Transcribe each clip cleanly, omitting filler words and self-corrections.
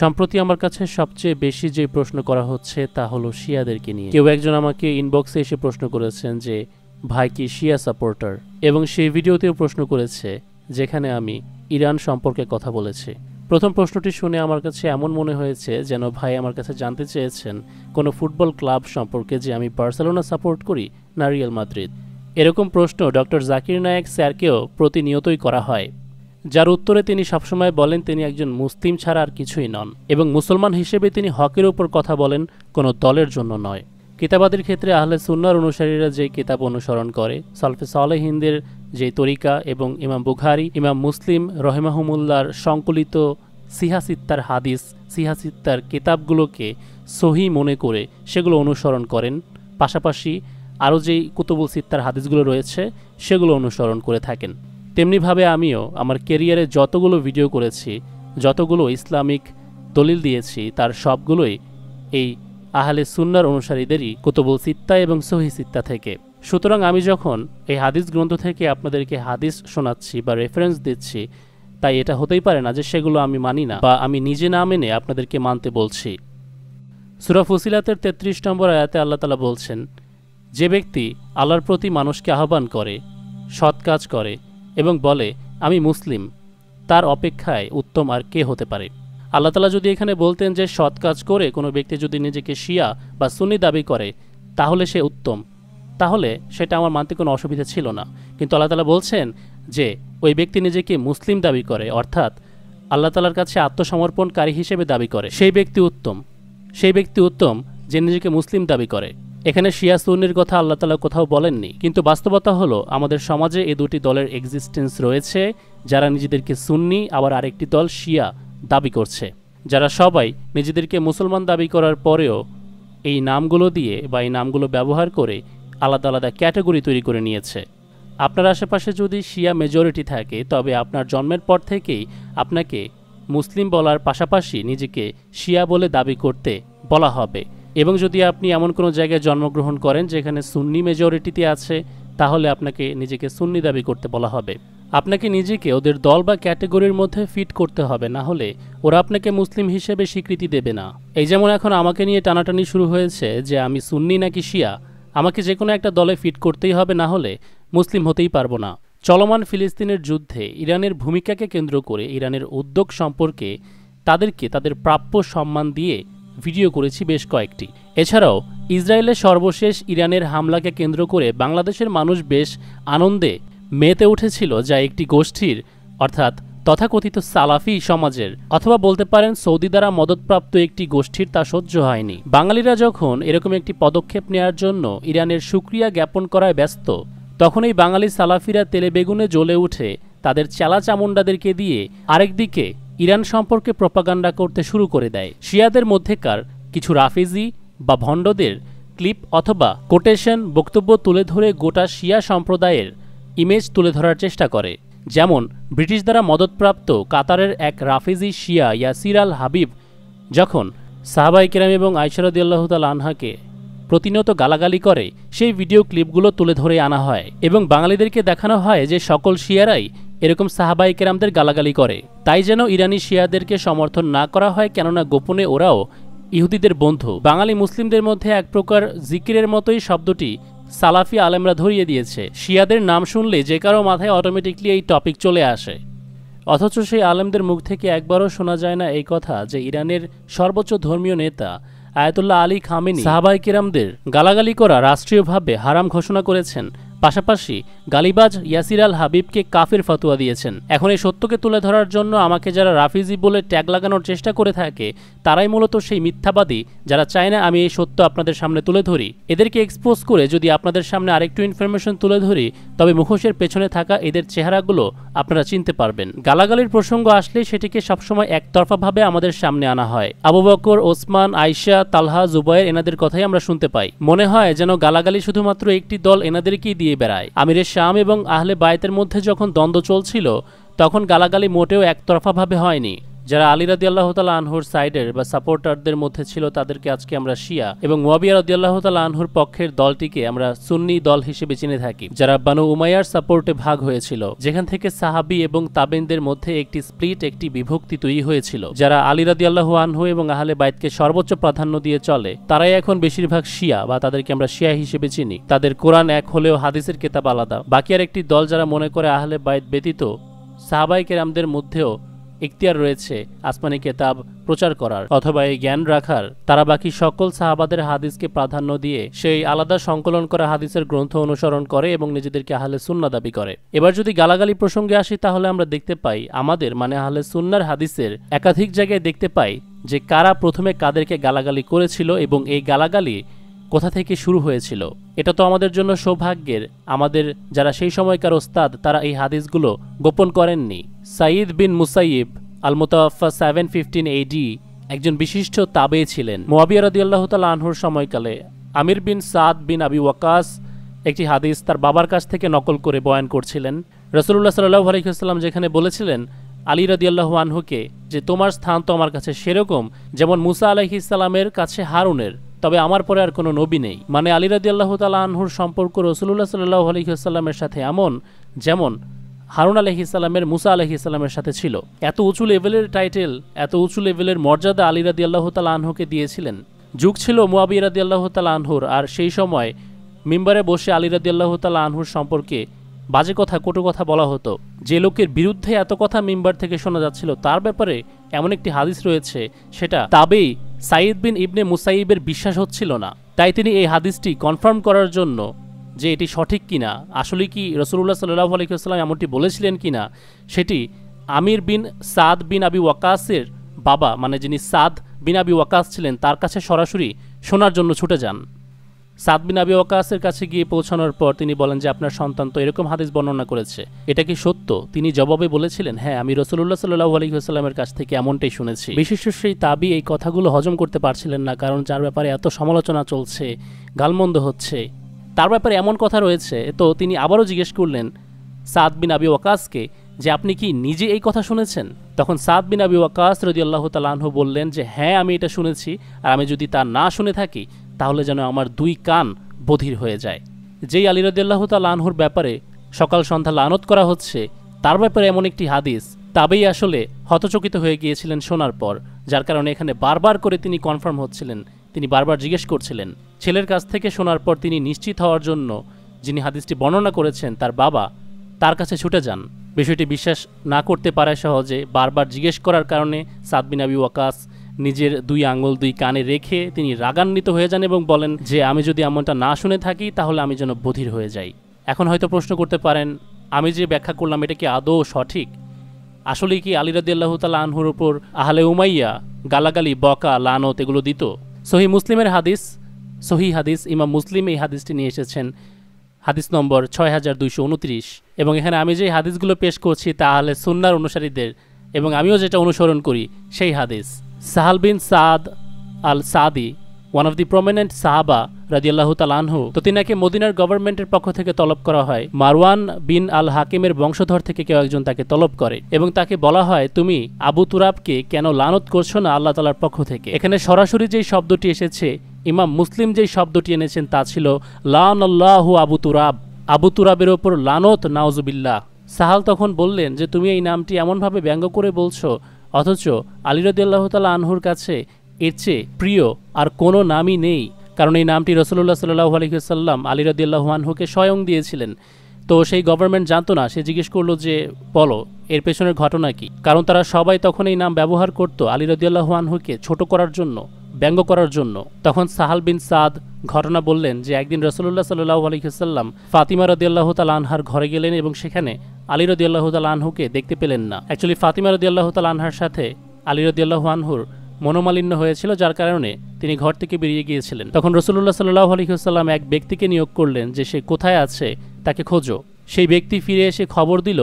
সম্প্রতি আমার কাছে সবচেয়ে বেশি যে প্রশ্ন করা হচ্ছে তা হলো শিয়াদেরকে নিয়ে। কেউ একজন আমাকে ইনবক্সে এসে প্রশ্ন করেছেন যে ভাই কি শিয়া সাপোর্টার, এবং সেই ভিডিওতেও প্রশ্ন করেছে যেখানে আমি ইরান সম্পর্কে কথা বলেছি। প্রথম প্রশ্নটি শুনে আমার কাছে এমন মনে হয়েছে যেন ভাই আমার কাছে জানতে চেয়েছেন কোনো ফুটবল ক্লাব সম্পর্কে, যে আমি বার্সেলোনা সাপোর্ট করি না রিয়াল মাদ্রিদ। এরকম প্রশ্ন ডক্টর জাকির নায়েক স্যারকেও প্রতিনিয়তই করা হয়, যার উত্তরে তিনি সবসময় বলেন তিনি একজন মুসলিম ছাড়া আর কিছুই নন, এবং মুসলমান হিসেবে তিনি হকের উপর কথা বলেন, কোনো দলের জন্য নয়। কিতাবাদের ক্ষেত্রে আহলে সুন্নাহর অনুসারীরা যে কিতাব অনুসরণ করে, সলফে সালেহিনদের যে তরিকা এবং ইমাম বুখারী, ইমাম মুসলিম রহিমাহুমুল্লাহর সংকলিত সিহাসিত্তার হাদিস, সিহাসিত্তার কিতাবগুলোকে সহি মনে করে সেগুলো অনুসরণ করেন। পাশাপাশি আরও যেই কুতুবুল সিত্তার হাদিসগুলো রয়েছে সেগুলো অনুসরণ করে থাকেন। তেমনিভাবে আমিও আমার ক্যারিয়ারে যতগুলো ভিডিও করেছি, যতগুলো ইসলামিক দলিল দিয়েছি, তার সবগুলোই এই আহলে সুন্নাহর অনুসারীদেরই কুতুবুল সিত্তা এবং সহি সিত্তা থেকে। সুতরাং আমি যখন এই হাদিস গ্রন্থ থেকে আপনাদেরকে হাদিস শোনাচ্ছি বা রেফারেন্স দিচ্ছি, তাই এটা হতেই পারে না যে সেগুলো আমি মানি না বা আমি নিজে না মেনে আপনাদেরকে মানতে বলছি। সূরা ফুসিলাতের ৩৩ নম্বর আয়াতে আল্লাহ তাআলা বলছেন, যে ব্যক্তি আল্লাহর প্রতি মানুষকে আহ্বান করে, সৎ কাজ করে এবং বলে আমি মুসলিম, তার অপেক্ষায় উত্তম আর কে হতে পারে। আল্লাহ তাআলা যদি এখানে বলতেন যে সৎ কাজ করে কোনো ব্যক্তি যদি নিজেকে শিয়া বা সুন্নি দাবি করে তাহলে সে উত্তম, তাহলে সেটা আমার মানতে কোনো অসুবিধা ছিল না। কিন্তু আল্লাহ তাআলা বলছেন যে ওই ব্যক্তি নিজেকে মুসলিম দাবি করে, অর্থাৎ আল্লাহ তাআলার কাছে আত্মসমর্পণকারী হিসেবে দাবি করে, সেই ব্যক্তি উত্তম। সেই ব্যক্তি উত্তম যে নিজেকে মুসলিম দাবি করে। এখানে শিয়া সুন্নির কথা আল্লাহ তাআলা কোথাও বলেননি, কিন্তু বাস্তবতা হলো আমাদের সমাজে এই দুটি দলের এক্সিস্টেন্স রয়েছে, যারা নিজেদেরকে সুন্নি আবার আরেকটি দল শিয়া দাবি করছে, যারা সবাই নিজেদেরকে মুসলমান দাবি করার পরেও এই নামগুলো দিয়ে বা এই নামগুলো ব্যবহার করে আলাদা আলাদা ক্যাটাগরি তৈরি করে নিয়েছে। আপনার আশেপাশে যদি শিয়া মেজরিটি থাকে তবে আপনার জন্মের পর থেকেই আপনাকে মুসলিম বলার পাশাপাশি নিজেকে শিয়া বলে দাবি করতে বলা হবে, এবং যদি আপনি এমন কোনো জায়গায় জন্মগ্রহণ করেন যেখানে সুন্নি মেজরিটিতে আছে তাহলে আপনাকে নিজেকে সুন্নি দাবি করতে বলা হবে। আপনাকে নিজেকে ওদের দল বা ক্যাটাগরির মধ্যে ফিট করতে হবে, না হলে ওরা আপনাকে মুসলিম হিসেবে স্বীকৃতি দেবে না। এই যেমন এখন আমাকে নিয়ে টানাটানি শুরু হয়েছে যে আমি সুন্নি নাকি শিয়া, আমাকে যে কোনো একটা দলে ফিট করতেই হবে, না হলে মুসলিম হতেই পারবো না। চলমান ফিলিস্তিনের যুদ্ধে ইরানের ভূমিকাকে কেন্দ্র করে ইরানের উদ্যোগ সম্পর্কে তাদেরকে তাদের প্রাপ্য সম্মান দিয়ে ভিডিও করেছি বেশ কয়েকটি। এছাড়াও ইসরায়েলের সর্বশেষ ইরানের হামলাকে কেন্দ্র করে বাংলাদেশের মানুষ বেশ আনন্দে মেতে উঠেছিল, যা একটি গোষ্ঠীর অর্থাৎ তথাকথিত সালাফি সমাজের অথবা বলতে পারেন সৌদি দ্বারা মদতপ্রাপ্ত একটি গোষ্ঠীর তা সহ্য হয়নি। বাঙালিরা যখন এরকম একটি পদক্ষেপ নেওয়ার জন্য ইরানের শুকরিয়া জ্ঞাপন করায় ব্যস্ত, তখন এই বাঙালি সালাফিরা তেলে বেগুনে জ্বলে উঠে তাদের চেলা চামুন্ডাদেরকে দিয়ে আরেকদিকে ইরান সম্পর্কে প্রপাগান্ডা করতে শুরু করে দেয়। শিয়াদের মধ্যেকার কিছু রাফিজি বা ভণ্ডদের ক্লিপ অথবা কোটেশন বক্তব্য তুলে ধরে গোটা শিয়া সম্প্রদায়ের ইমেজ তুলে ধরার চেষ্টা করে। যেমন ব্রিটিশ দ্বারা মদতপ্রাপ্ত কাতারের এক রাফিজি শিয়া ইয়াসির আল হাবিব যখন সাহাবায়ে কেরাম এবং আয়েশা রাদিয়াল্লাহু তাআলা আনহাকে প্রতিনিয়ত গালাগালি করে, সেই ভিডিও ক্লিপগুলো তুলে ধরে আনা হয় এবং বাঙালিদেরকে দেখানো হয় যে সকল শিয়ারাই এরকম সাহাবায়ে কেরামদের গালাগালি করে। তাই যেন ইরানি শিয়াদেরকে সমর্থন না করা হয়, কেননা গোপনে ওরাও ইহুদিদের বন্ধু। বাঙালি মুসলিমদের মধ্যে এক প্রকার জিকিরের মতোই শব্দটি সালাফি আলেমরা ধরিয়ে দিয়েছে। শিয়াদের নাম শুনলে যে কারো মাথায় অটোমেটিকলি এই টপিক চলে আসে, অথচ সেই আলেমদের মুখ থেকে একবারও শোনা যায় না এই কথা যে ইরানের সর্বোচ্চ ধর্মীয় নেতা আয়াতুল্লাহ আলী খামেনি সাহাবায়ে কেরামদের গালাগালি করা রাষ্ট্রীয়ভাবে হারাম ঘোষণা করেছেন, পাশাপাশি গালিবাজ ইয়াসির আল হাবিবকে কাফির ফতোয়া দিয়েছেন। এখন এই সত্যকে তুলে ধরার জন্য আমাকে যারা রাফিজি বলে ট্যাগ লাগানোর চেষ্টা করে থাকে তারাই মূলত সেই মিথ্যাবাদী যারা চায় না আমি এই সত্য আপনাদের সামনে তুলে ধরি। এদেরকে এক্সপোজ করে যদি আপনাদের সামনে আরেকটু ইনফরমেশন তুলে ধরি তবে মুখোশের পেছনে থাকা এদের চেহারাগুলো আপনারা চিনতে পারবেন। গালাগালির প্রসঙ্গ আসলে সেটিকে সবসময় একতরফাভাবে আমাদের সামনে আনা হয়। আবু বকর, ওসমান, আয়েশা, তালহা, জুবায়ের এনাদের কথাই আমরা শুনতে পাই। মনে হয় যেন গালাগালি শুধুমাত্র একটি দল এনাদেরকেই দিয়ে বেড়ায়। আমিরে শাম এবং আহলে বায়তের মধ্যে যখন দ্বন্দ্ব চলছিল তখন গালাগালি মোটেও একতরফাভাবে হয়নি। যারা আলী রাদিয়াল্লাহু তাআলা আনহুর সাইডের বা সাপোর্টারদের মধ্যে ছিল তাদেরকে আজকে আমরা শিয়া এবং মুয়াবিয়া রাদিয়াল্লাহু তাআলা আনহুর পক্ষের দলটিকে আমরা সুন্নি দল হিসেবে চিনে থাকি, যারা বানু উমাইয়ার সাপোর্টে ভাগ হয়েছিল, যেখান থেকে সাহাবী এবং তাবেইনদের মধ্যে একটি স্প্লিট, একটি বিভক্তি তৈরি হয়েছিল। যারা আলী রাদিয়াল্লাহু আনহু এবং আহলে বাইতকে সর্বোচ্চ প্রাধান্য দিয়ে চলে, তারাই এখন বেশিরভাগ শিয়া বা তাদেরকে আমরা শিয়া হিসেবে চিনি। তাদের কোরআন এক হলেও হাদিসের কিতাব আলাদা। বাকি আর একটি দল যারা মনে করে আহলে বাইত ব্যতীত সাহাবায়ে কেরামদের মধ্যেও ইখতিয়ার রয়েছে আসমানি কিতাব প্রচার করার অথবা এই জ্ঞান রাখার, তারা বাকি সকল সাহাবাদের হাদিসকে প্রাধান্য দিয়ে সেই আলাদা সংকলন করা হাদিসের গ্রন্থ অনুসরণ করে এবং নিজেদেরকে আহলে সুন্নাহ দাবি করে। এবার যদি গালাগালি প্রসঙ্গে আসি, তাহলে আমরা দেখতে পাই আমাদের মানে আহলে সুন্নাহর হাদিসের একাধিক জায়গায় দেখতে পাই যে কারা প্রথমে কাদেরকে গালাগালি করেছিল এবং এই গালাগালি কোথা থেকে শুরু হয়েছিল। এটা তো আমাদের জন্য সৌভাগ্যের, আমাদের যারা সেই সময়কার ওস্তাদ তারা এই হাদিসগুলো গোপন করেননি। সাঈদ বিন মুসাইয়িব আল মুতাওয়াফা 715 AD একজন বিশিষ্ট তাবেঈ ছিলেন। মুয়াবিয়া রাদিয়াল্লাহু তাআলা আনহুর সময়কালে আমির বিন সাদ বিন আবি ওয়াক্কাস একটি হাদিস তার বাবার কাছ থেকে নকল করে বয়ান করছিলেন। রাসূলুল্লাহ সাল্লাল্লাহু আলাইহি ওয়াসাল্লাম যেখানে বলেছিলেন আলী রাদিয়াল্লাহু আনহুকে যে তোমার স্থান তো আমার কাছে সেরকম যেমন মুসা আলাইহিস সালামের কাছে হারুনের, তবে আমার পরে আর কোনো নবী নেই। মানে আলী রাদিয়াল্লাহু তাআলা আনহুর সম্পর্ক রাসূলুল্লাহ সাল্লাল্লাহু আলাইহি ওয়াসাল্লামের সাথে এমন যেমন হারুন আলাইহিস সালামের মুসা আলাইহিস সালামের সাথে ছিল। এত উঁচু লেভেলের টাইটেল, এত উঁচু লেভেলের মর্যাদা আলী রাদিয়াল্লাহু তাআলা আনহুকে দিয়েছিলেন। যুগ ছিল মুয়াবিয়া রাদিয়াল্লাহু তাআলা আনহুর, আর সেই সময় মিম্বারে বসে আলী রাদিয়াল্লাহু তাআলা আনহুর সম্পর্কে বাজে কথা, কটু কথা বলা হতো। যে লোকের বিরুদ্ধে এত কথা মিম্বার থেকে শোনা যাচ্ছিল তার ব্যাপারে এমন একটি হাদিস রয়েছে, সেটা তাবেঈ সাঈদ বিন ইবনে মুসাইয়িবের বিশ্বাস হচ্ছিল না। তাই তিনি এই হাদিসটি কনফার্ম করার জন্য যে এটি সঠিক কিনা, আসলে কি রাসূলুল্লাহ সাল্লাল্লাহু আলাইহি ওয়াসাল্লাম এমনটি বলেছিলেন কিনা, সেটি আমির বিন সাদ বিন আবি ওয়াক্কাসের বাবা মানে যিনি সাদ বিন আবি ওয়াক্কাস ছিলেন তার কাছে সরাসরি শোনার জন্য ছুটে যান। সাদ বিন আবি ওয়াক্কাসের কাছে গিয়ে পৌঁছানোর পর তিনি বলেন যে আপনার সন্তান তো এরকম হাদিস বর্ণনা করেছে, এটা কি সত্য? তিনি জবাবে বলেছিলেন হ্যাঁ, আমি রাসূলুল্লাহ সাল্লাল্লাহু আলাইহি ওয়াসাল্লামের কাছ থেকে এমনটাই শুনেছি। বিশিষ্ট সেই তাবী এই কথাগুলো হজম করতে পারছিলেন না, কারণ যার ব্যাপারে এত সমালোচনা চলছে, গালমন্দ হচ্ছে, তার ব্যাপারে এমন কথা রয়েছে। তো তিনি আবারও জিজ্ঞেস করলেন সাদ বিন আবি ওয়াক্কাসকে যে আপনি কি নিজে এই কথা শুনেছেন? তখন সাদ বিন আবি ওয়াক্কাস রাদিয়াল্লাহু তাআলা আনহু বললেন যে হ্যাঁ, আমি এটা শুনেছি, আর আমি যদি তা না শুনে থাকি তাহলে যেন আমার দুই কান বধির হয়ে যায়। যেই আলী রাদিয়াল্লাহু তাআলা আনহুর ব্যাপারে সকাল সন্ধ্যা লানত করা হচ্ছে, তার ব্যাপারে এমন একটি হাদিস তাবেই আসলে হতচকিত হয়ে গিয়েছিলেন শোনার পর, যার কারণে এখানে বারবার করে তিনি কনফার্ম হচ্ছিলেন, তিনি বারবার জিজ্ঞেস করছিলেন। ছেলের কাছ থেকে শোনার পর তিনি নিশ্চিত হওয়ার জন্য যিনি হাদিসটি বর্ণনা করেছেন তার বাবা তার কাছে ছুটে যান। বিষয়টি বিশ্বাস না করতে পারে সহজে, বারবার জিজ্ঞেস করার কারণে সাদ বিন আবি ওয়াক্কাস নিজের দুই আঙুল দুই কানে রেখে তিনি রাগান্বিত হয়ে যান এবং বলেন যে আমি যদি এমনটা না শুনে থাকি তাহলে আমি যেন বধির হয়ে যাই। এখন হয়তো প্রশ্ন করতে পারেন আমি যে ব্যাখ্যা করলাম এটা কি আদৌ সঠিক? আসলে কি আলী রাদিয়াল্লাহু তাআলা আনহুর উপর আহলে উমাইয়া গালাগালি, বকা, লানত এগুলো দিত? সহিহ মুসলিমের হাদিস, সহিহ হাদিস, ইমাম মুসলিম এই হাদিসটি নিয়ে এসেছেন হাদিস নম্বর 6229, এবং এখানে আমি যে হাদিসগুলো পেশ করছি তা আহলে সুন্নাহর অনুসারীদের এবং আমিও যেটা অনুসরণ করি সেই হাদিস। সাহাল বিন সাদ আল সাদি, ওয়ান অফ দি প্রমিনেন্ট সাহাবা রাদিয়াল্লাহু তাআলা আনহু, তো তিনাকে মদিনার গভর্নমেন্টের পক্ষ থেকে তলব করা হয়। মারওয়ান বিন আল হাকিমের বংশধর থেকে কেউ একজন তাকে তলব করে এবং তাকে বলা হয় তুমি আবু তুরাবকে কেন লানত করছো না আল্লাহ তাআলার পক্ষ থেকে? এখানে সরাসরি যেই শব্দটি এসেছে, ইমাম মুসলিম যেই শব্দটি এনেছেন তা ছিল লানাল্লাহু আবু তুরাব, আবু তুরাবের ওপর লানত, নাউজুবিল্লাহ। সাহাল তখন বললেন যে তুমি এই নামটি এমনভাবে ব্যঙ্গ করে বলছো, অথচ আলী রাদিয়াল্লাহু তাআলা আনহুর কাছে এর চেয়ে প্রিয় আর কোনো নামই নেই, কারণ এই নামটি রাসূলুল্লাহ সাল্লাল্লাহু আলাইহি ওয়াসাল্লাম আলী রাদিয়াল্লাহু আনহুকে স্বয়ং দিয়েছিলেন। তো সেই গভর্নমেন্ট জানতো না, সে জিজ্ঞেস করলো যে বলো এর পেছনের ঘটনা কি? কারণ তারা সবাই তখন এই নাম ব্যবহার করত আলী রাদিয়াল্লাহু আনহুকে ছোট করার জন্য, ব্যঙ্গ করার জন্য। তখন সাহাল বিন সাদ ঘটনা বললেন যে একদিন রাসূলুল্লাহ সাল্লাল্লাহু আলাইহি ওয়াসাল্লাম ফাতিমা রাদিয়াল্লাহু তাআলা আনহার ঘরে গেলেন এবং সেখানে আলী রাদিয়াল্লাহু তাআলা আনহুকে দেখতে পেলেন না। অ্যাকচুয়ালি ফাতিমা রাদিয়াল্লাহু তাআলা আনহার সাথে আলী রাদিয়াল্লাহু আনহুর মনোমালিন্য হয়েছিল, যার কারণে তিনি ঘর থেকে বেরিয়ে গিয়েছিলেন। তখন রাসূলুল্লাহ সাল্লাল্লাহু আলাইহি ওয়াসাল্লাম এক ব্যক্তিকে নিয়োগ করলেন যে সে কোথায় আছে তাকে খোঁজো। সেই ব্যক্তি ফিরে এসে খবর দিল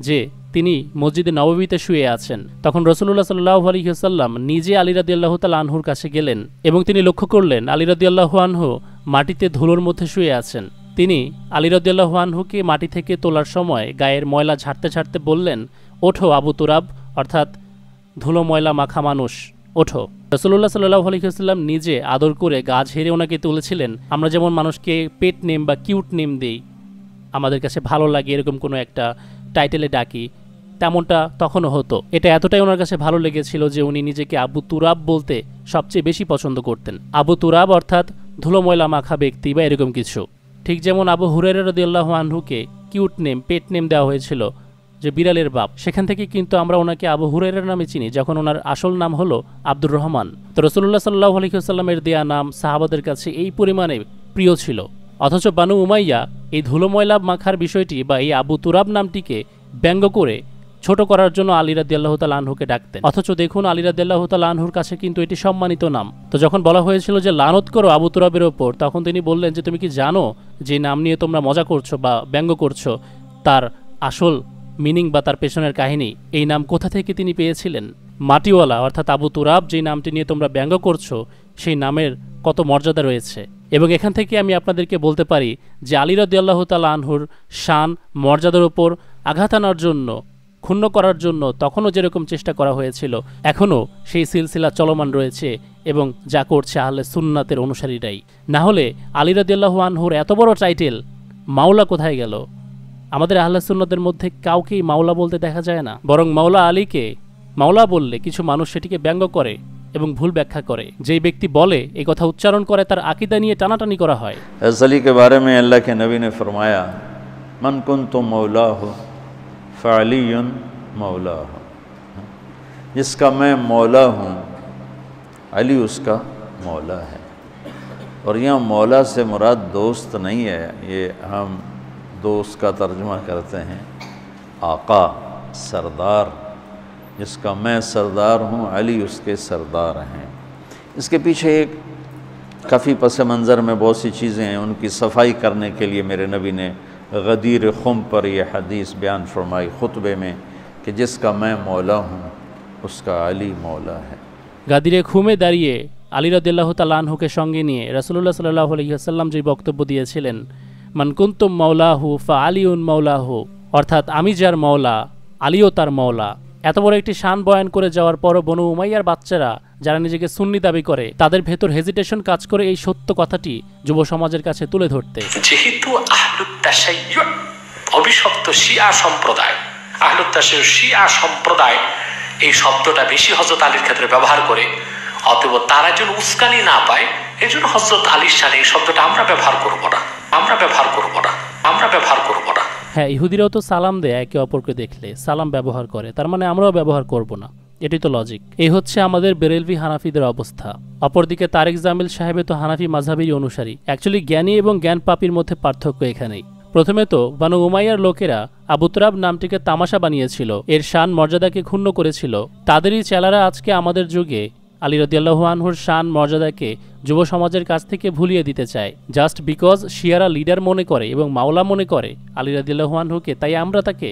যে তিনি মসজিদে নববীতে শুয়ে আছেন। তখন রাসূলুল্লাহ সাল্লাল্লাহু আলাইহি ওয়াসাল্লাম নিজে আলী রাদিয়াল্লাহু তাআলা আনহুর কাছে গেলেন এবং তিনি লক্ষ্য করলেন আলী রাদিয়াল্লাহু আনহু মাটিতে ধুলোর মধ্যে শুয়ে আছেন। তিনি আলী রাদিয়াল্লাহু আনহুকে মাটি থেকে তোলার সময় গায়ের ময়লা ঝাড়তে ঝাড়তে বললেন, ওঠো আবু তুরাব, অর্থাৎ ধুলো ময়লা মাখা মানুষ, ওঠো। রাসূলুল্লাহ সাল্লাল্লাহু আলাইহি ওয়াসাল্লাম নিজে আদর করে গা ঝেড়ে ওনাকে তুলেছিলেন। আমরা যেমন মানুষকে পেট নেম বা কিউট নেম দিই, আমাদের কাছে ভালো লাগে এরকম কোনো একটা টাইটেলে ডাকি, তেমনটা তখনও হতো। এটা এতটাই ওনার কাছে ভালো লেগেছিল যে উনি নিজেকে আবু তুরাব বলতে সবচেয়ে বেশি পছন্দ করতেন। আবু তুরাব অর্থাৎ ধুলো ময়লা মাখা ব্যক্তি বা এরকম কিছু। ঠিক যেমন আবু হুরায়রা রাদিয়াল্লাহু আনহুকে কিউট নেম, পেট নেম দেওয়া হয়েছিল যে বিড়ালের বাপ, সেখান থেকে কিন্তু আমরা ওনাকে আবু হুরায়রার নামে চিনি, যখন ওনার আসল নাম হলো আব্দুর রহমান। তো রাসূলুল্লাহ সাল্লাল্লাহু আলাইহি ওয়াসাল্লামের দেয়া নাম সাহাবাদের কাছে এই পরিমাণে প্রিয় ছিল। অথচ বানু উমাইয়া এই ধুলো ময়লা মাখার বিষয়টি বা এই আবু তুরাব নামটিকে ব্যঙ্গ করে ছোট করার জন্য আলী রাদিয়াল্লাহু তাআলা আনহুকে ডাকতেন। অথচ দেখুন আলী রাদিয়াল্লাহু তাআলা আনহুর কাছে কিন্তু এটি সম্মানিত নাম। তো যখন বলা হয়েছিল যে লানত করো আবু তুরাবের ওপর, তখন তিনি বললেন যে তুমি কি জানো যে নাম নিয়ে তোমরা মজা করছো বা ব্যঙ্গ করছো, তার আসল মিনিং বা তার পেছনের কাহিনী, এই নাম কোথা থেকে তিনি পেয়েছিলেন? মাটিওয়ালা অর্থাৎ আবু তুরাব যেই নামটি নিয়ে তোমরা ব্যঙ্গ করছো, সেই নামের কত মর্যাদা রয়েছে। এবং এখান থেকে আমি আপনাদেরকে বলতে পারি যে আলী রাদিয়াল্লাহু তাআলা আনহুর শান মর্যাদার উপর আঘাত আনার জন্য, ক্ষুণ্ণ করার জন্য তখনও যেরকম চেষ্টা করা হয়েছিল, এখনও সেই সিলসিলা চলমান রয়েছে এবং যা করছে আহলে সুন্নাতের অনুসারীরাই। না হলে আলী রাদিয়াল্লাহু আনহুর এত বড় টাইটেল মাওলা কোথায় গেল? আমাদের আহলে সুন্নাতের মধ্যে কাউকেই মাওলা বলতে দেখা যায় না, বরং মাওলা আলীকে মাওলা বললে কিছু মানুষ সেটিকে ব্যঙ্গ করে এবং ভুল ব্যাখ্যা করে। যেই ব্যক্তি বলে এই কথা উচ্চারণ করে তার আকীদা নিয়ে টানাটানি করা হয়। अली के बारे में अल्लाह के नबी ने फरमाया मन कुन्तु मौला हो फ़अलियुन मौला हो, जिसका मैं मौला हूँ अली उसका मौला है। और यहाँ मौला से मुराद दोस्त नहीं है, ये हम दोस्त का तर्जुमा करते हैं आका, सरदार। जिसका मैं सरदार हूँ अली उसके सरदार हैं। इसके पीछे एक काफ़ी पस मंज़र में बहुत सी चीज़ें हैं, उनकी सफाई करने के लिए मेरे नबी ने गदीर खुम पर यह हदीस बयान फरमाई खुतबे में कि जिसका मैं मौला हूँ उसका अली मौला है। গাদিরে খুমে দাঁড়িয়ে আলী রাদিয়াল্লাহু তাআলা আনহুকে সঙ্গে নিয়ে রাসূলুল্লাহ সাল্লাল্লাহু আলাইহি ওয়াসাল্লাম যে বক্তব্য দিয়েছিলেন, মান কুনতুম মাওলাহু ফাআলিউন মাওলাহু, অর্থাৎ আমি যার মওলা আলীও তার মওলা। এত বড় একটি শান বয়ান করে যাওয়ার পরও বনু উমাইয়ার বাচ্চারা যারা নিজেকে সুন্নি দাবি করে, তাদের ভেতর হেজিটেশন কাজ করে এই সত্য কথাটি যুব সমাজের কাছে তুলে ধরতে। যেহেতু আহলুত তাশাইয়্যু অভিশপ্ত শিয়া সম্প্রদায়, আহলুত তাশাইয়্যু শিয়া সম্প্রদায় এই শব্দটা বেশি হযরত আলীর ক্ষেত্রে ব্যবহার করে, অতএব তারা যেন উস্কানি না পায় এজন্য হযরত আলীর শানে এই শব্দটা আমরা ব্যবহার করব না, আমরা ব্যবহার করব না, আমরা ব্যবহার করব না। হ্যাঁ, ইহুদিরাও তো সালাম দেয়, একে অপরকে দেখলে সালাম ব্যবহার করে, তার মানে আমরাও ব্যবহার করব না, এটাই তো লজিক। এই হচ্ছে আমাদের বেরেলভি হানাফিদের অবস্থা। অপরদিকে তারেক জামিল সাহেবে তো হানাফি মাযহাবেরই অনুসারী। অ্যাকচুয়ালি জ্ঞানী এবং জ্ঞান পাপীর মধ্যে পার্থক্য এখানেই। প্রথমে তো বানু উমাইয়ার লোকেরা আবু তুরাব নামটিকে তামাশা বানিয়েছিল, এর শান মর্যাদাকে ক্ষুণ্ণ করেছিল। তাদেরই চেলারা আজকে আমাদের যুগে আলী রাদিয়াল্লাহু আনহুর শান মর্যাদাকে যুব সমাজের কাছ থেকে ভুলিয়ে দিতে চায়। জাস্ট বিকজ শিয়ারা লিডার মনে করে এবং মাওলা মনে করে আলী রাদিয়াল্লাহু আনহুকে, তাই আমরা তাকে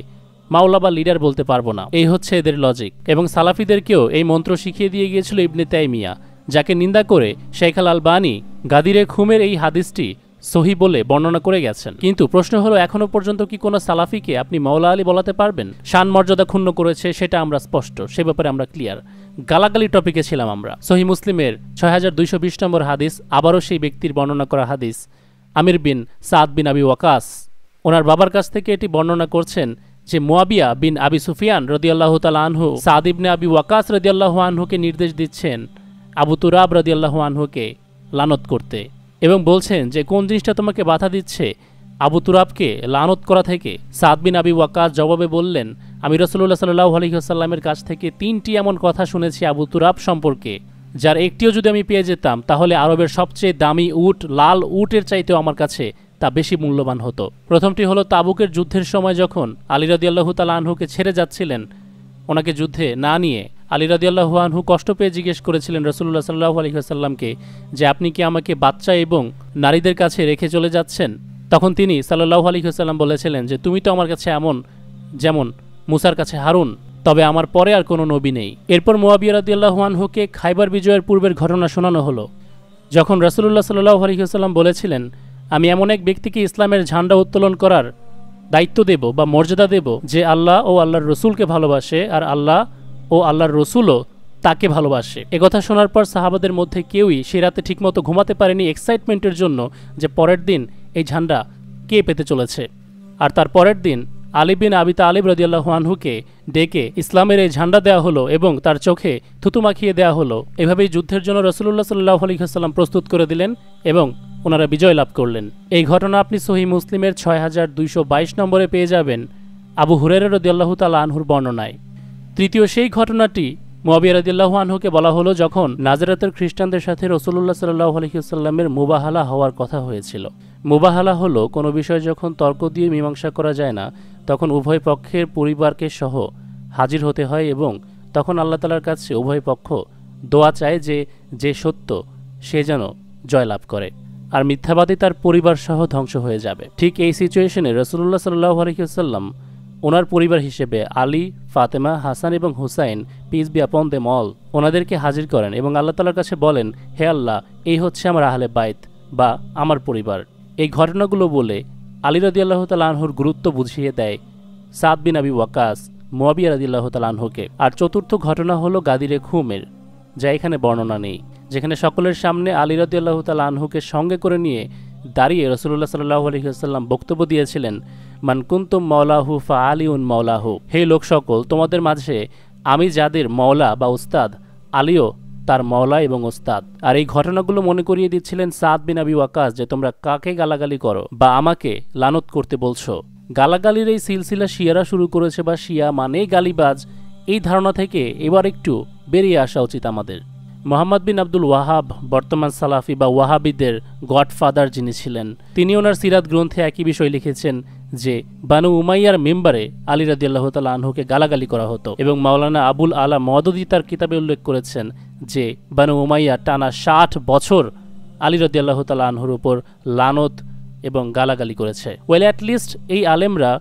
মাওলা বা লিডার বলতে পারবো না। এই হচ্ছে এদের লজিক। এবং সালাফিদেরকেও এই মন্ত্র শিখিয়ে দিয়ে গিয়েছিল ইবনে তাইমিয়া, যাকে নিন্দা করে শেখ আল আলবানী গাদিরে খুমের এই হাদিসটি সহি বলে বর্ণনা করে গেছেন। কিন্তু প্রশ্ন হলো, এখনো পর্যন্ত কি কোনো সালাফিকে আপনি মাওলা আলী বলাতে পারবেন? শান মর্যাদা ক্ষুণ্ণ করেছে সেটা আমরা স্পষ্ট, সে ব্যাপারে আমরা ক্লিয়ার। গালাগালি টপিকে ছিলাম আমরা। সহি মুসলিমের ৬২২০ নম্বর হাদিস, আবারও সেই ব্যক্তির বর্ণনা করা হাদিস, আমির বিন সাদ বিন আবি ওয়াকাস ওনার বাবার কাছ থেকে এটি বর্ণনা করছেন যে মুয়াবিয়া বিন আবি সুফিয়ান রাদিয়াল্লাহু তাআলা আনহু সাদ ইবনে আবি ওয়াকাস রাদিয়াল্লাহু আনহুকে নির্দেশ দিচ্ছেন আবু তুরাব রাদিয়াল্লাহু আনহুকে লানত করতে, এবং বলছেন যে কোন জিনিসটা তোমাকে বাধা দিচ্ছে আবু তুরাবকে লানত করা থেকে। সাদ বিন আবি ওয়াকাস জবাবে বললেন, আমি রাসূলুল্লাহ সাল্লাল্লাহু আলাইহি ওয়াসাল্লামের কাছ থেকে ৩টি এমন কথা শুনেছি আবু তুরাব সম্পর্কে, যার একটিও যদি আমি পেয়ে যেতাম তাহলে আরবের সবচেয়ে দামি উট, লাল উটের চাইতেও আমার কাছে তা বেশি মূল্যবান হতো। প্রথমটি হলো তাবুকের যুদ্ধের সময় যখন আলী রাদিয়াল্লাহু তাআলা আনহুকে ছেড়ে যাচ্ছিলেন, ওনাকে যুদ্ধে না নিয়ে আলী রাদিয়াল্লাহু আনহু কষ্ট পেয়ে জিজ্ঞেস করেছিলেন রাসূলুল্লাহ সাল্লাল্লাহু আলাইহি ওয়াসাল্লামকে যে আপনি কি আমাকে বাচ্চা এবং নারীদের কাছে রেখে চলে যাচ্ছেন? তখন তিনি সাল্লাল্লাহু আলাইহি ওয়াসাল্লাম বলেছিলেন যে তুমি তো আমার কাছে এমন যেমন মুসার কাছে হারুন, তবে আমার পরে আর কোনো নবী নেই। এরপর মুয়াবিয়া রাদিয়াল্লাহু আনহুকে খাইবার বিজয়ের পূর্বের ঘটনা শোনানো হলো, যখন রাসূলুল্লাহ সাল্লাল্লাহু আলাইহি ওয়াসাল্লাম বলেছিলেন আমি এমন এক ব্যক্তিকে ইসলামের ঝান্ডা উত্তোলন করার দায়িত্ব দেব বা মর্যাদা দেব যে আল্লাহ ও আল্লাহর রসুলকে ভালোবাসে আর আল্লাহ ও আল্লাহর রসুলও তাকে ভালোবাসে। একথা শোনার পর সাহাবাদের মধ্যে কেউই সে রাতে ঠিকমতো ঘুমাতে পারেনি এক্সাইটমেন্টের জন্য যে পরের দিন এই ঝান্ডা কে পেতে চলেছে। আর তার পরের দিন আলী বিন আবি তালিব রাদিয়াল্লাহু আনহুকে ডেকে ইসলামের এই ঝান্ডা দেওয়া হলো এবং তার চোখে থুতু মাখিয়ে দেওয়া হলো। এভাবেই যুদ্ধের জন্য রাসূলুল্লাহ সাল্লাল্লাহু আলাইহি ওয়াসাল্লাম প্রস্তুত করে দিলেন এবং ওনারা বিজয় লাভ করলেন। এই ঘটনা আপনি সহিহ মুসলিমের ৬২২২ নম্বরে পেয়ে যাবেন আবু হুরায়রা রাদিয়াল্লাহু তাআলা আনহুর বর্ণনায়। তৃতীয় সেই ঘটনাটি মুআবিয়া রাদিয়াল্লাহু আনহুকে বলা হলো যখন নাজারাতের খ্রিস্টানদের সাথে রাসূলুল্লাহ সাল্লাল্লাহু আলাইহি ওয়াসাল্লামের মুবাহালা হওয়ার কথা হয়েছিল। মুবাহালা হলো কোনো বিষয় যখন তর্ক দিয়ে মীমাংসা করা যায় না তখন উভয় পক্ষের পরিবারকে সহ হাজির হতে হয় এবং তখন আল্লাহ তাআলার কাছে উভয় পক্ষ দোয়া চায় যে সত্য সে যেন জয়লাভ করে আর মিথ্যাবাদী তার পরিবার সহ ধ্বংস হয়ে যাবে। ঠিক এই সিচুয়েশনে রাসূলুল্লাহ সাল্লাল্লাহু আলাইহি ওয়াসাল্লাম ওনার পরিবার হিসেবে আলী, ফাতেমা, হাসান এবং Husain peace be upon them all ওনাদেরকে হাজির করেন এবং আল্লাহ তাআলার কাছে বলেন, হে আল্লাহ, এই হচ্ছে আমার আহলে বাইত বা আমার পরিবার। এই ঘটনাগুলো বলে আলী রাদিয়াল্লাহু তাআলা আনহুর গুরুত্ব বুঝিয়ে দেয় সাদ বিন আবি ওয়াকাস মুআবিয়া রাদিয়াল্লাহু তাআলা আনহুকে। আর চতুর্থ ঘটনা হলো গাদিরে খুমের, যা এখানে বর্ণনা নেই, যেখানে সকলের সামনে আলী রাদিয়াল্লাহু তাআলা আনহুকে সঙ্গে করে নিয়ে দাঁড়িয়ে রাসূলুল্লাহ সাল্লাল্লাহু আলাইহি ওয়াসাল্লাম বক্তব্য দিয়েছিলেন, মান কুনতুম মাওলাহু ফাআলিউন মাওলাহু, হে লোক সকল, তোমাদের মাঝে আমি যাদের মাওলা বা উস্তাদ, আলীও তার মাওলা এবং উস্তাদ। আর এই ঘটনাগুলো মনে করিয়ে দিচ্ছিলেন সাদ বিন আবি ওয়াকাস যে তোমরা কাকে গালাগালি করো বা আমাকে লানত করতে বলছো। গালাগালির এই সিলসিলা শিয়ারা শুরু করেছে বা শিয়া মানেই গালিবাজ, এই ধারণা থেকে এবার একটু বেরিয়ে আসা উচিত আমাদের। মোহাম্মদ বিন আব্দুল ওয়াহাব বর্তমান সালাফি বা ওয়াহাবিদের গডফাদার যিনি ছিলেন, তিনি ওনার সিরাত গ্রন্থে একই বিষয় লিখেছেন যে বানু উমাইয়ার মেম্বারে আলী রাদিয়াল্লাহু তাআলা আনহুকে গালাগালি করা হতো এবং মাওলানা আবুল আলা মওদুদি তার কিতাবে উল্লেখ করেছেন যে বানু উমাইয়া টানা ৬০ বছর আলী রাদিয়াল্লাহু তাআলা আনহুর উপর লানত এবং গালাগালি করেছে। ওয়েল অ্যাটলিস্ট এই আলেমরা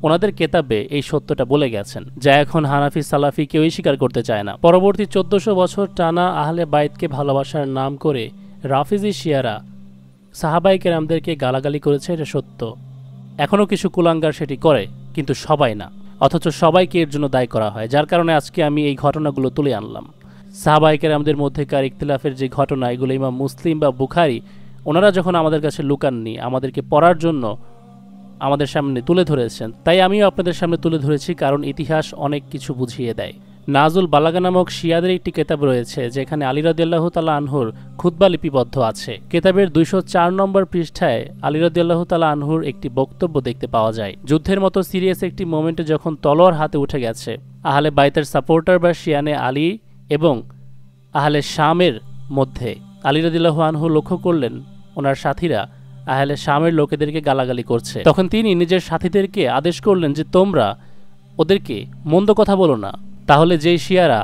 ওনাদের কেতাবে এই সত্যটা বলে গেছেন, যা এখন হানাফি সালাফি কেউই স্বীকার করতে চায় না। পরবর্তী ১৪০০ বছর টানা আহলে বাইতকে ভালোবাসার নাম করে রাফিজি শিয়ারা সাহাবায়ে কেরামদেরকে গালাগালি করেছে, এটা সত্য। এখনও কিছু কুলাঙ্গার সেটি করে, কিন্তু সবাই না, অথচ সবাইকে এর জন্য দায়ী করা হয়, যার কারণে আজকে আমি এই ঘটনাগুলো তুলে আনলাম। সাহাবায়ে কেরামদের মধ্যেকার ইখতিলাফের যে ঘটনা, এগুলো ইমাম মুসলিম বা বুখারী ওনারা যখন আমাদের কাছে লুকাননি, আমাদেরকে পড়ার জন্য আমাদের সামনে তুলে ধরেছেন, তাই আমিও আপনাদের সামনে তুলে ধরেছি, কারণ ইতিহাস অনেক কিছু বুঝিয়ে দেয়। নাজুল বালাগা নামক শিয়াদের একটি কেতাব রয়েছে যেখানে আলী রাদিয়াল্লাহু তাআলা আনহুর খুতবা লিপিবদ্ধ আছে। কেতাবের ২০৪ নম্বর পৃষ্ঠায় আলী রাদিয়াল্লাহু তাআলা আনহুর একটি বক্তব্য দেখতে পাওয়া যায়। যুদ্ধের মতো সিরিয়াস একটি মোমেন্টে যখন তলোয়ার হাতে উঠে গেছে, আহলে বাইতের সাপোর্টার বা শিয়ানে আলী এবং আহলে শামের মধ্যে আলী রাদিয়াল্লাহু আনহু লক্ষ্য করলেন ওনার সাথীরা আহলে শামের লোকেদেরকে গালাগালি করছে। তখন তিনি নিজের সাথীদেরকে আদেশ করলেন যে তোমরা ওদেরকে মন্দ কথা বলো না, তাহলে যেই শিয়ারা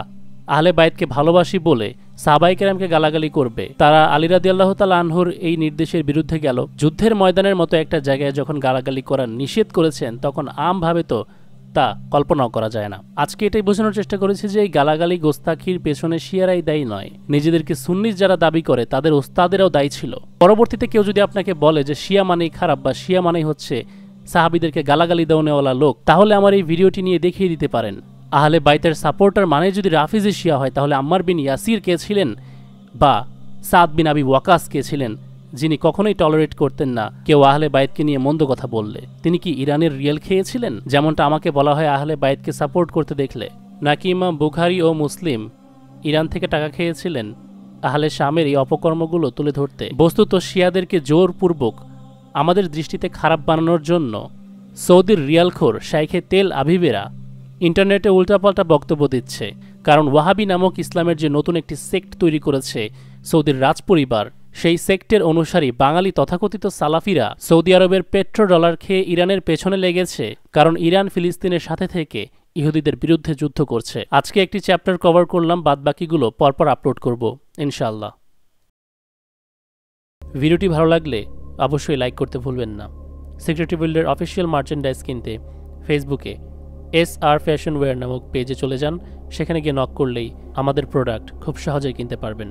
আহলে বাইতকে ভালোবাসি বলে সাহাবায়ে কেরামকে গালাগালি করবে, তারা আলী রাদিয়াল্লাহু তাআলা আনহুর এই নির্দেশের বিরুদ্ধে গেল। যুদ্ধের ময়দানের মতো একটা জায়গায় যখন গালাগালি করা নিষেধ করেছেন, তখন আমভাবে তো তা কল্পনাও করা যায় না। আজকে এটাই বোঝানোর চেষ্টা করেছি যে এই গালাগালি গোস্তাখির পেছনে শিয়ারাই দায়ী নয়, নিজেদেরকে সুন্নি যারা দাবি করে তাদের ওস্তাদেরাও দায়ী ছিল। পরবর্তীতে কেউ যদি আপনাকে বলে যে শিয়া মানেই খারাপ বা শিয়া মানেই হচ্ছে সাহাবীদেরকে গালাগালি দেওয়ানেওয়ালা লোক, তাহলে আমার এই ভিডিওটি নিয়ে দেখিয়ে দিতে পারেন আহলে বাইতের সাপোর্টার মানে যদি রাফিজি শিয়া হয়, তাহলে আম্মার বিন ইয়াসির কে ছিলেন বা সাদ বিন আবি ওয়াকাস কে ছিলেন, যিনি কখনোই টলারেট করতেন না কেউ আহলে বাইতকে নিয়ে মন্দ কথা বললে? তিনি কি ইরানের রিয়েল খেয়েছিলেন, যেমনটা আমাকে বলা হয় আহলে বাইতকে সাপোর্ট করতে দেখলে? নাকি ইমাম বুখারী ও মুসলিম ইরান থেকে টাকা খেয়েছিলেন আহলে শামের এই অপকর্মগুলো তুলে ধরতে? বস্তুত শিয়াদেরকে জোরপূর্বক আমাদের দৃষ্টিতে খারাপ বানানোর জন্য সৌদির রিয়ালখোর শাইখে তেল আভিবেরা ইন্টারনেটে উল্টাপাল্টা বক্তব্য দিচ্ছে, কারণ ওয়াহাবি নামক ইসলামের যে নতুন একটি সেক্ট তৈরি করেছে সৌদির রাজপরিবার, সেই সেক্টের অনুসারী বাঙালি তথাকথিত সালাফিরা সৌদি আরবের পেট্রো ডলার খেয়ে ইরানের পেছনে লেগেছে, কারণ ইরান ফিলিস্তিনের সাথে থেকে ইহুদিদের বিরুদ্ধে যুদ্ধ করছে। আজকে একটি চ্যাপ্টার কভার করলাম, বাদবাকিগুলো পরপর আপলোড করব ইনশাআল্লাহ। ভিডিওটি ভালো লাগলে অবশ্যই লাইক করতে ভুলবেন না। সিক্রেটরি বিল্ডের অফিসিয়াল মার্চেন্ডাইজ কিনতে ফেসবুকে SR ফ্যাশন ওয়্যার নামক পেজে চলে যান, সেখানে গিয়ে নক করলেই আমাদের প্রোডাক্ট খুব সহজেই কিনতে পারবেন।